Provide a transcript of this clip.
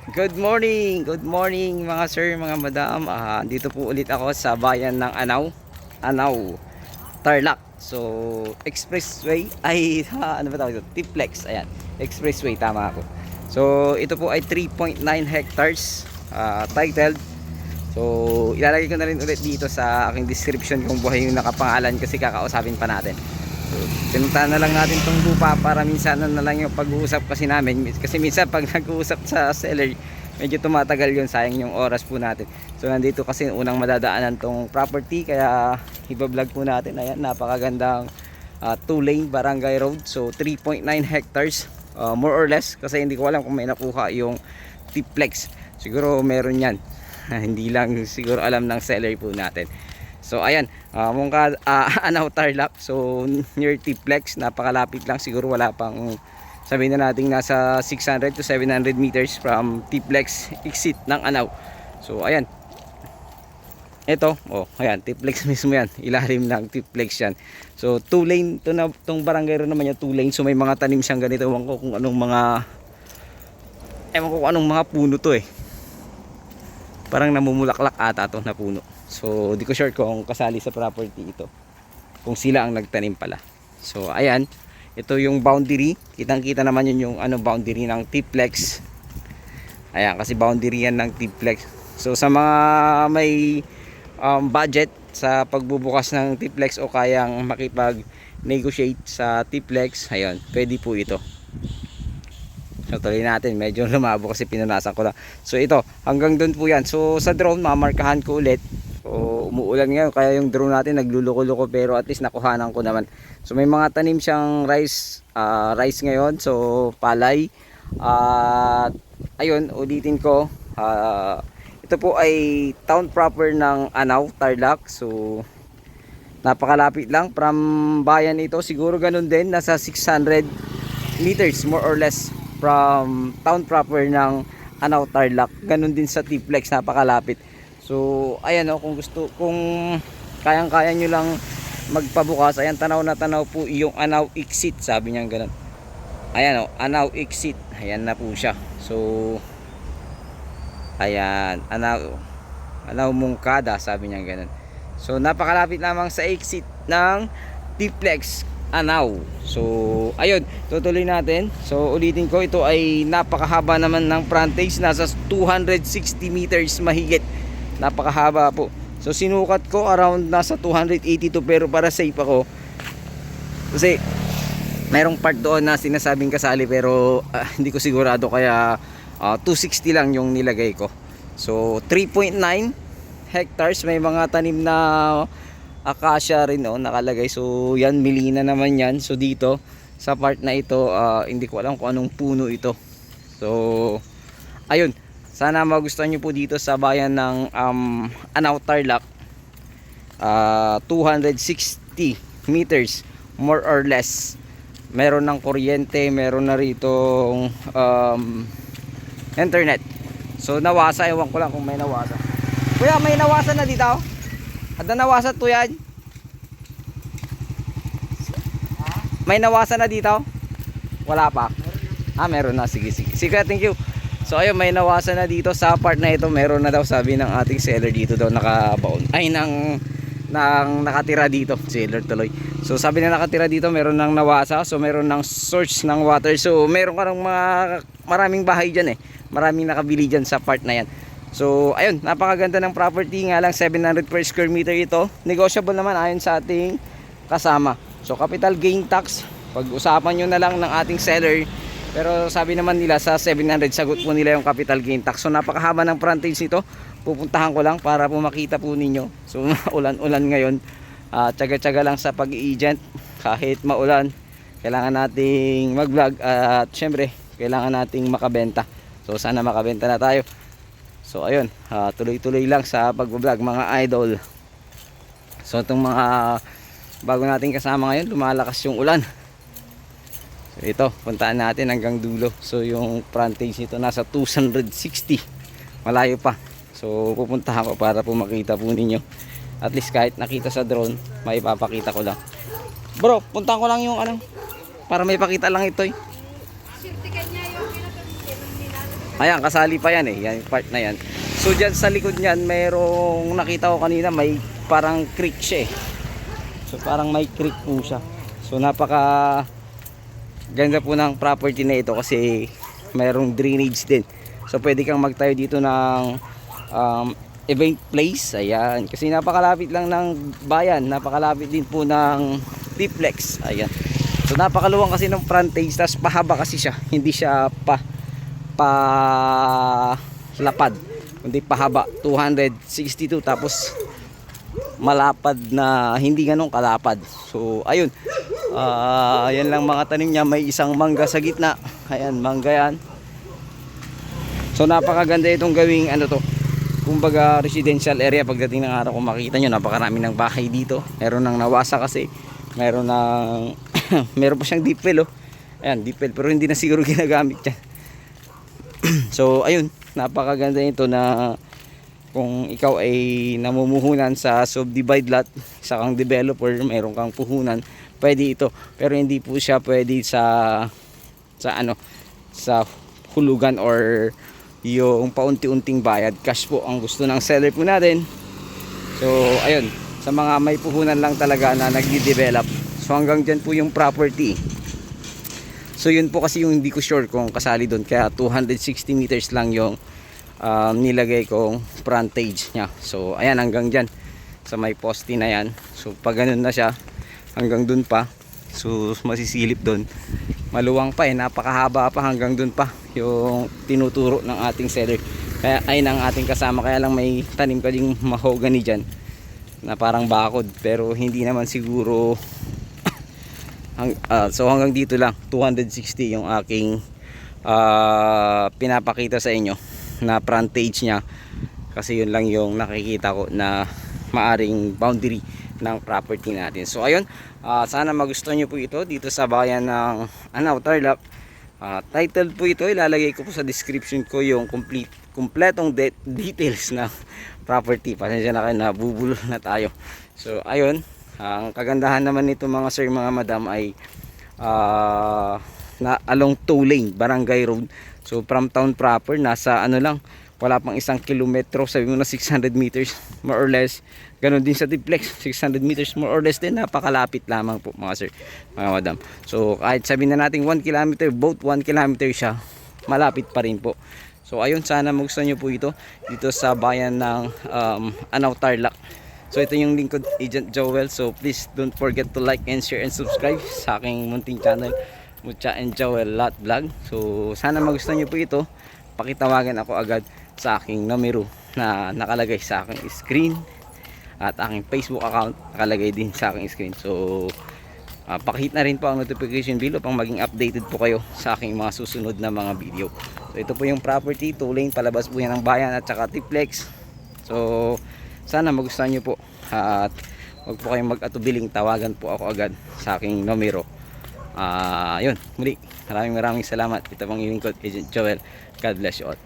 Good morning mga sir, mga madam. Dito po ulit ako sa bayan ng Anaw, Tarlac. So, expressway ay ano ba tawag ito? Tiplex. Ayan, expressway tama ako. So, ito po ay 3.9 hectares titled. So, ilalagay ko na rin ulit dito sa aking description kung buhay yung nakapangalan kasi kakausapin pa natin. So, pinuntahan na lang natin tong lupa para minsan na lang yung pag-uusap kasi namin. Kasi minsan pag nag-uusap sa seller, medyo tumatagal yun, sayang yung oras po natin. So, nandito kasi unang madadaanan tong property, kaya iba-vlog po natin. Ayan, napakagandang 2-lane barangay road. So, 3.9 hectares, more or less, kasi hindi ko alam kung may nakuha yung Tiplex. Siguro meron yan. Hindi lang siguro alam ng seller po natin. So ayan, Anaw Tarlac. So near Tiplex, napakalapit lang, siguro wala pang, sabihin na natin nasa 600 to 700 meters from Tiplex exit ng Anaw. So ayan, ito, ayan, Tiplex mismo yan, ilalim ng Tiplex yan. So 2 lane to na, tong barangay ro naman yan, 2 lane. So may mga tanim siyang ganito, ewan ko kung anong mga puno to eh. Parang namumulaklak ata to na puno. So di ko sure kung kasali sa property ito, kung sila ang nagtanim pala. So ayan, ito yung boundary. Kitang kita naman yun yung boundary ng Tiplex. Ayan, kasi boundary yan ng Tiplex. So sa mga may budget sa pagbubukas ng Tiplex o kayang makipag negotiate sa Tiplex, ayun, pwede po ito. So tuloy natin, medyo lumabo kasi pinunasan ko lang. So ito, hanggang doon po yan. So sa drone, mamarkahan ko ulit. So umuulan ngayon, kaya yung drone natin nagluluko-luko, pero at least nakuhanan ko naman. So may mga tanim siyang rice ngayon. So palay. At ayun, ulitin ko. Ito po ay town proper ng Anaw, Tarlac. So napakalapit lang from bayan ito. Siguro ganun din, nasa 600 meters more or less from town proper ng Anaw, Tarlac. Ganun din sa Tiplex, napakalapit. So ayan kung kayang-kaya nyo lang magpabukas, ayan, tanaw na tanaw po yung Anaw exit, sabi niya ganun. Ayan Anaw exit, ayan na po siya. So ayan, Anaw Mungkada, sabi niya ganun. So napakalapit lamang sa exit ng Tiplex Anaw. So ayun, tutuloy natin. So ulitin ko, ito ay napakahaba naman ng frontage, nasa 260 meters mahigit. Napakahaba po. So sinukat ko around nasa 282, pero para safe ako kasi merong part doon na sinasabing kasali, pero hindi ko sigurado, kaya 260 lang yung nilagay ko. So 3.9 hectares, may mga tanim na acacia rin nakalagay. So yan, milina naman yan. So dito sa part na ito, hindi ko alam kung anong puno ito. So ayun, sana magustuhan nyo po dito sa bayan ng Anaw, Tarlac. 260 meters more or less. Meron ng kuryente, meron na rito internet. So nawasa, ewan ko lang kung may nawasa. Kuya, may nawasa na dito? Ada nawasa to yan? May nawasa na dito? Wala pa? Meron na. Sige. Sige, thank you. So ayun, may nawasa na dito sa part na ito. Meron na daw, sabi ng ating seller dito daw nakabaon. Ay, nang nakatira dito. Seller tuloy. So sabi na nakatira dito, meron nang nawasa. So meron nang source ng water. So meron ka ng maraming bahay dyan eh. Maraming nakabili dyan sa part na yan. So ayun, napakaganda ng property, nga lang 700 per square meter ito. Negotiable naman ayon sa ating kasama. So capital gain tax, pag-usapan nyo na lang ng ating seller. Pero sabi naman nila sa 700, sagot po nila yung capital gain tax. So napakahaba ng frontage nito. Pupuntahan ko lang para po makita po ninyo. So ulan-ulan ngayon, tsaga-tsaga lang sa pag-i-agent. Kahit maulan, kailangan nating mag-vlog. At syempre, kailangan nating makabenta. So sana makabenta na tayo. So ayun, tuloy-tuloy lang sa pag-vlog mga idol. So itong mga bago nating kasama ngayon, lumalakas yung ulan. So ito, puntaan natin hanggang dulo. So yung frontage nito nasa 260, malayo pa. So pupuntahan ko para po makita po ninyo. At least kahit nakita sa drone, may ipapakita ko lang. Bro, puntahan ko lang yung para may pakita lang ito eh. Ayan, kasali pa yan eh, yan yung part na yan. So dyan sa likod niyan, mayroong nakita ko kanina, may parang creek siya eh. So parang may creek po siya. So napaka ganda po ng property na ito kasi mayroong drainage din. So pwede kang magtayo dito ng event place. Ayan, kasi napakalapit lang ng bayan, napakalapit din po ng Tiplex. Ayan. So napakaluwang kasi ng frontage, tapos pahaba kasi siya. Hindi siya lapad, kundi pahaba 262, tapos malapad na hindi ganun kalapad. So ayun, ayan lang mga tanim niya. May isang mangga sa gitna. Ayan, mangga yan. So napakaganda itong gawing ano to, kumbaga residential area. Pagdating ng araw, kung makita nyo, napakarami ng bahay dito. Meron nang nawasa kasi, meron ng meron pa siyang deep well oh. Ayan, deep well, pero hindi na siguro ginagamit yan. So ayun, napakaganda nito na kung ikaw ay namumuhunan sa subdivide lot, isa kang developer, meron kang puhunan, pwede ito. Pero hindi po siya pwede sa hulugan or yung paunti-unting bayad. Cash po ang gusto ng seller po natin. So ayun, sa mga may puhunan lang talaga na nagdi-develop. So hanggang dyan po yung property. So yun po kasi yung hindi ko sure kung kasali doon, kaya 260 meters lang yung nilagay kong frontage nya. So ayan, hanggang dyan sa may poste na yan. So pag ganun na siya, hanggang dun pa, so masisilip dun. Maluwang pa eh, napakahaba pa, hanggang dun pa yung tinuturo ng ating seller, kaya ay ng ating kasama. Kaya lang may tanim ka ding mahogany dyan na parang bakod, pero hindi naman siguro so hanggang dito lang 260 yung aking pinapakita sa inyo na frontage nya, kasi yun lang yung nakikita ko na maaring boundary ng property natin. So ayun, sana magustuhan nyo po ito dito sa bayan ng Anao, Tarlac. Title po ito, ilalagay ko po sa description ko yung kumpletong details ng property. Pasensya na kayo, nabubulol na tayo. So ayun, ang kagandahan naman nito mga sir, mga madam, ay na along 2 lane barangay road. So from town proper, nasa ano lang, wala pang 1 kilometro, sabi mo na 600 meters more or less. Ganon din sa Tiplex, 600 meters more or less din. Napakalapit lamang po mga sir, mga madam. So kahit sabihin na natin 1 kilometer, both 1 kilometer siya, malapit pa rin po. So ayun, sana magustuhan nyo po ito dito sa bayan ng Anao, Tarlac. So ito yung lingkod, Agent Joel. So please don't forget to like and share and subscribe sa aking munting channel, Mucha and Joel Lot Vlog. So sana magustuhan nyo po ito. Pakitawagan ako agad sa aking numero na nakalagay sa aking screen, at aking Facebook account nakalagay din sa aking screen. So pakihit na rin po ang notification bell upang maging updated po kayo sa aking mga susunod na mga video. So ito po yung property, 2 lane, palabas po yan ng bayan at saka Tiplex. So sana magustuhan nyo po, at huwag po kayong mag-atubiling, tawagan po ako agad sa aking numero. Yun, muli, maraming salamat. Ito pang lingkod, Agent Joel. God bless you all.